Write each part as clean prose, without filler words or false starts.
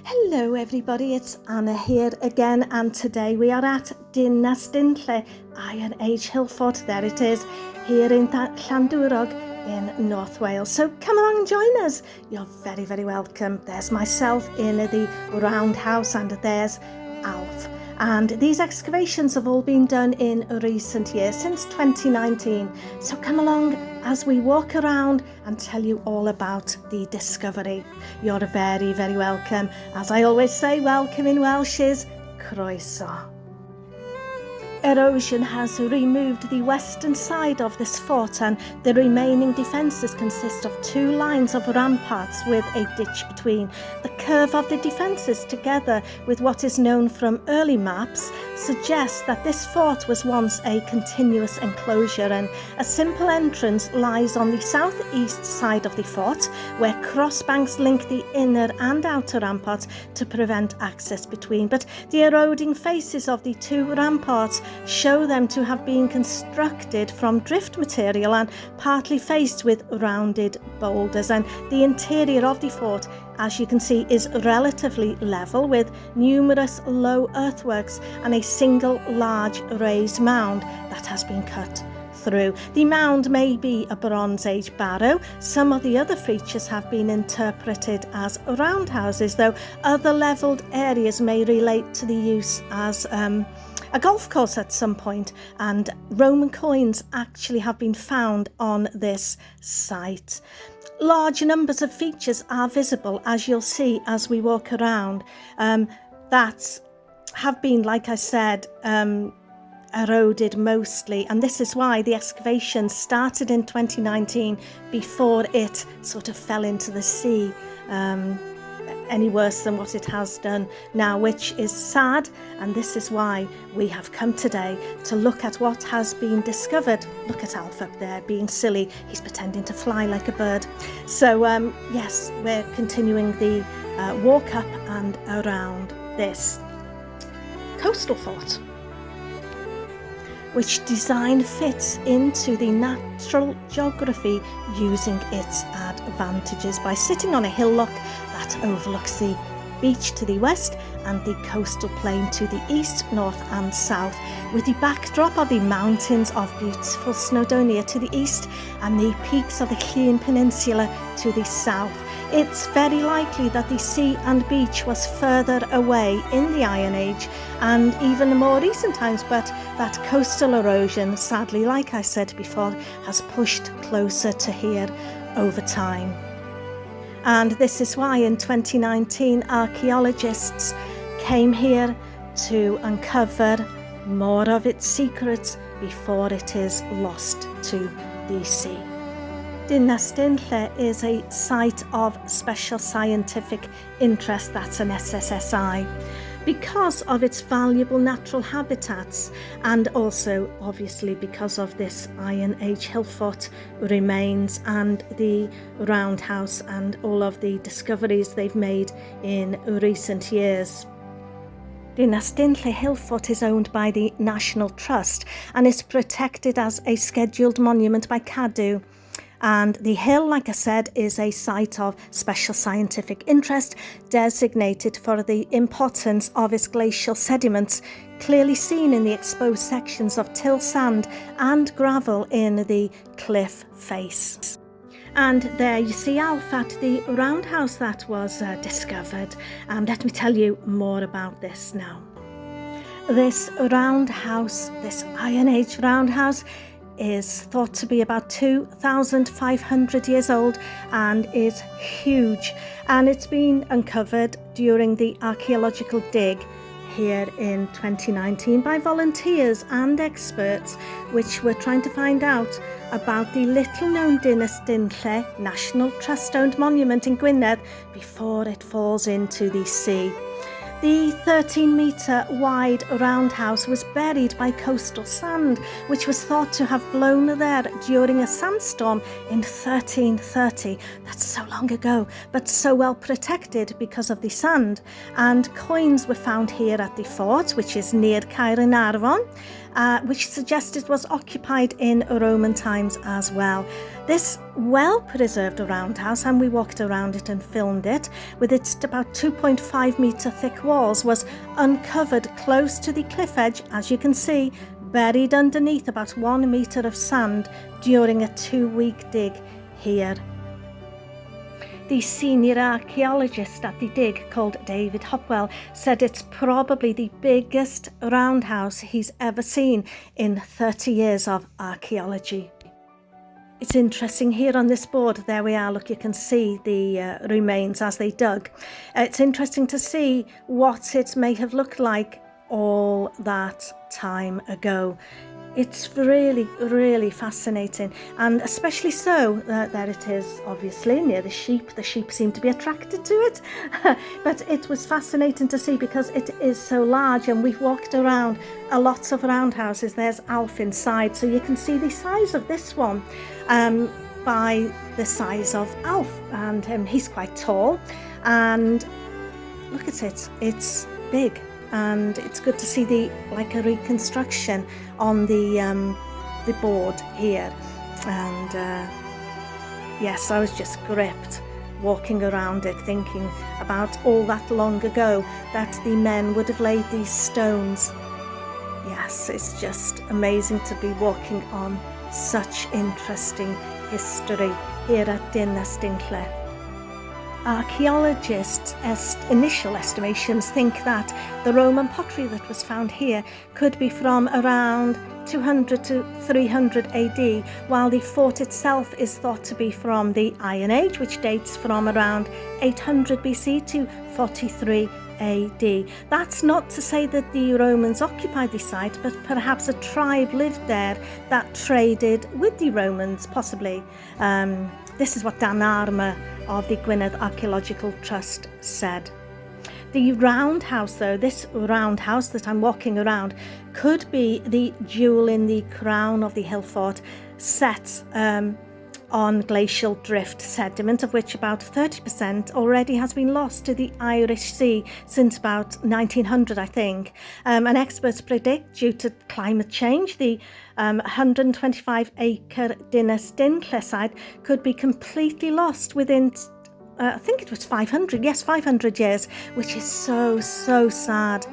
Hello everybody, it's Anna here again, and today we are at DINAS DINNLE, Iron Age Hillfort. There it is, here in LLANDWROG in North Wales. So come along and join us. You're very, very welcome. There's myself in the roundhouse and there's Alf. And these excavations have all been done in recent years, since 2019. So come along as we walk around and tell you all about the discovery. You're very, very welcome. As I always say, welcome in Welsh is croeso. Erosion has removed the western side of this fort, and the remaining defences consist of two lines of ramparts with a ditch between. The curve of the defences, together with what is known from early maps, suggests that this fort was once a continuous enclosure, and a simple entrance lies on the southeast side of the fort, where crossbanks link the inner and outer ramparts to prevent access between. But the eroding faces of the two ramparts show them to have been constructed from drift material and partly faced with rounded boulders, and the interior of the fort, as you can see, is relatively level, with numerous low earthworks and a single large raised mound that has been cut through. The mound may be a Bronze Age barrow. Some of the other features have been interpreted as roundhouses, though other levelled areas may relate to the use as a golf course at some point, and Roman coins actually have been found on this site. Large numbers of features are visible, as you'll see as we walk around, that have been, like I said, eroded mostly, and this is why the excavation started in 2019 before it sort of fell into the sea any worse than what it has done now, which is sad. And this is why we have come today to look at what has been discovered. Look at Alf up there being silly, he's pretending to fly like a bird. So yes, we're continuing the walk up and around this coastal fort, which design fits into the natural geography, using its advantages by sitting on a hillock that overlooks the beach to the west and the coastal plain to the east, north and south, with the backdrop of the mountains of beautiful Snowdonia to the east and the peaks of the Llŷn Peninsula to the south. It's very likely that the sea and beach was further away in the Iron Age and even in more recent times, but that coastal erosion, sadly, like I said before, has pushed closer to here over time. And this is why in 2019 archaeologists came here to uncover more of its secrets before it is lost to the sea. DINAS DINNLE is a site of special scientific interest, that's an SSSI, because of its valuable natural habitats, and also obviously because of this Iron Age Hillfort remains and the roundhouse and all of the discoveries they've made in recent years. DINAS DINNLE Hillfort is owned by the National Trust and is protected as a scheduled monument by CADW. And the hill, like I said, is a site of special scientific interest, designated for the importance of its glacial sediments, clearly seen in the exposed sections of till sand and gravel in the cliff face. And there you see Alf at the roundhouse that was discovered. And let me tell you more about this now. This roundhouse, this Iron Age roundhouse, is thought to be about 2,500 years old and is huge, and it's been uncovered during the archaeological dig here in 2019 by volunteers and experts, which were trying to find out about the little known DINAS DINNLE National Trust owned monument in Gwynedd before it falls into the sea. The 13-metre wide roundhouse was buried by coastal sand, which was thought to have blown there during a sandstorm in 1330. That's so long ago, but so well protected because of the sand. And coins were found here at the fort, which is near Caernarfon, which suggests it was occupied in Roman times as well. This well-preserved roundhouse, and we walked around it and filmed it, with its about 2.5 metre thick walls, was uncovered close to the cliff edge, as you can see, buried underneath about 1 metre of sand during a 2-week dig here. The senior archaeologist at the dig, called David Hopwell, said it's probably the biggest roundhouse he's ever seen in 30 years of archaeology. It's interesting here on this board, there we are, look, you can see the remains as they dug. It's interesting to see what it may have looked like all that time ago. It's really, really fascinating, and especially so, there it is, obviously, near the sheep. The sheep seem to be attracted to it, but it was fascinating to see because it is so large, and we've walked around a lot of roundhouses. There's Alf inside, so you can see the size of this one by the size of Alf, and he's quite tall, and look at it, it's big. And it's good to see a reconstruction on the board here, and yes, I was just gripped walking around it, thinking about all that long ago that the men would have laid these stones. Yes, it's just amazing to be walking on such interesting history here at Dinas Dinlle. Archaeologists' initial estimations think that the Roman pottery that was found here could be from around 200 to 300 AD, while the fort itself is thought to be from the Iron Age, which dates from around 800 BC to 43 AD. That's not to say that the Romans occupied the site, but perhaps a tribe lived there that traded with the Romans, possibly. This is what Dan Armour of the GWYNEDD Archaeological Trust said. The roundhouse, though, this roundhouse that I'm walking around, could be the jewel in the crown of the Hillfort, set on glacial drift sediment, of which about 30% already has been lost to the Irish Sea since about 1900, I think. And experts predict, due to climate change, the 125-acre Dinas Dinlle site could be completely lost within I think it was 500 years, which is so sad.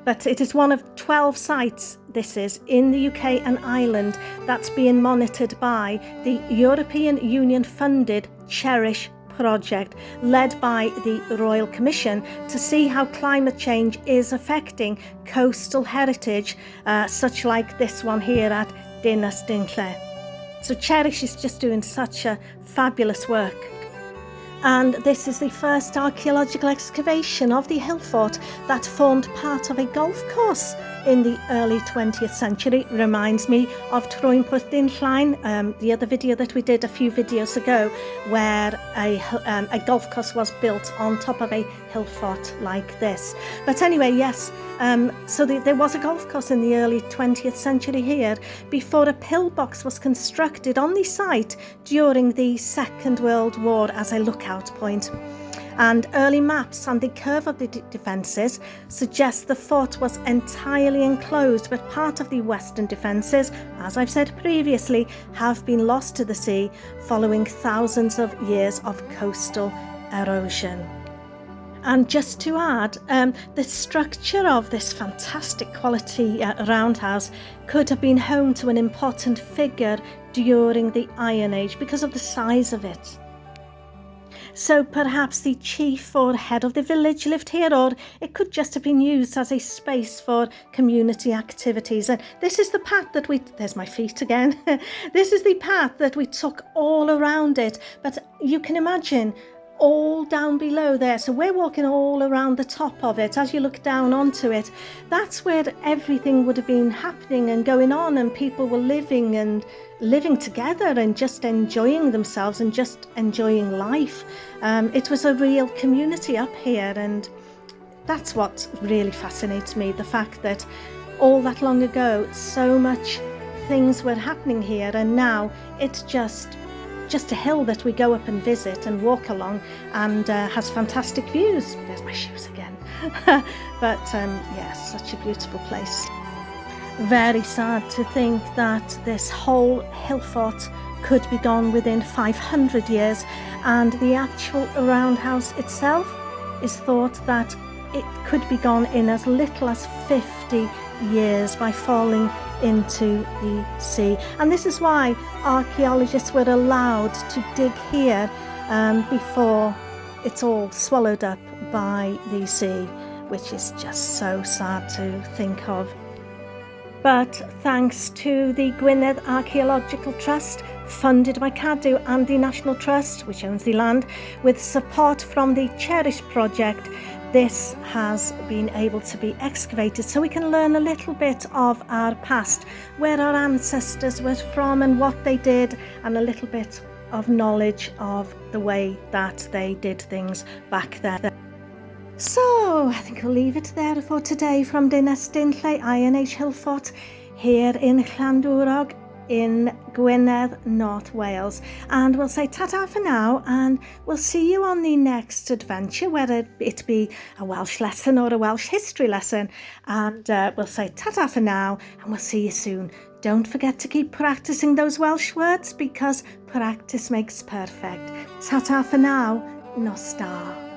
But it is one of 12 sites, this is, in the UK and Ireland that's being monitored by the European Union funded Cherish project, led by the Royal Commission, to see how climate change is affecting coastal heritage, such like this one here at Dinas Dinlle. So Cherish is just doing such a fabulous work. And this is the first archaeological excavation of the Hillfort that formed part of a golf course in the early 20th century. Reminds me of Troimpwth Din Lligwy, the other video that we did a few videos ago, where a golf course was built on top of a Hillfort like this. But anyway, yes, so there was a golf course in the early 20th century here, before a pillbox was constructed on the site during the Second World War as a lookout point. And early maps and the curve of the defences suggest the fort was entirely enclosed, but part of the western defences, as I've said previously, have been lost to the sea following thousands of years of coastal erosion. And just to add, the structure of this fantastic quality roundhouse could have been home to an important figure during the Iron Age because of the size of it. So perhaps the chief or head of the village lived here, or it could just have been used as a space for community activities. And this is the path that there's my feet again. This is the path that we took all around it. But you can imagine all down below there. So we're walking all around the top of it. As you look down onto it, that's where everything would have been happening and going on, and people were living together and just enjoying themselves and just enjoying life. It was a real community up here, and that's what really fascinates me, the fact that all that long ago so much things were happening here, and now it's just a hill that we go up and visit and walk along, and has fantastic views. There's my shoes again. But yes, such a beautiful place. Very sad to think that this whole Hillfort could be gone within 500 years, and the actual roundhouse itself is thought that it could be gone in as little as 50 years by falling into the sea. And this is why archaeologists were allowed to dig here before it's all swallowed up by the sea, which is just so sad to think of. But thanks to the GWYNEDD Archaeological Trust, funded by CADW and the National Trust, which owns the land, with support from the Cherish project, this has been able to be excavated so we can learn a little bit of our past, where our ancestors were from and what they did, and a little bit of knowledge of the way that they did things back then. So I think we'll leave it there for today from DINAS DINNLE, INH Hillfort, here in Llandwrog in Gwynedd, North Wales. And we'll say ta-ta for now, and we'll see you on the next adventure, whether it be a Welsh lesson or a Welsh history lesson. And we'll say ta-ta for now, and we'll see you soon. Don't forget to keep practicing those Welsh words, because practice makes perfect. Ta-ta for now, nos da.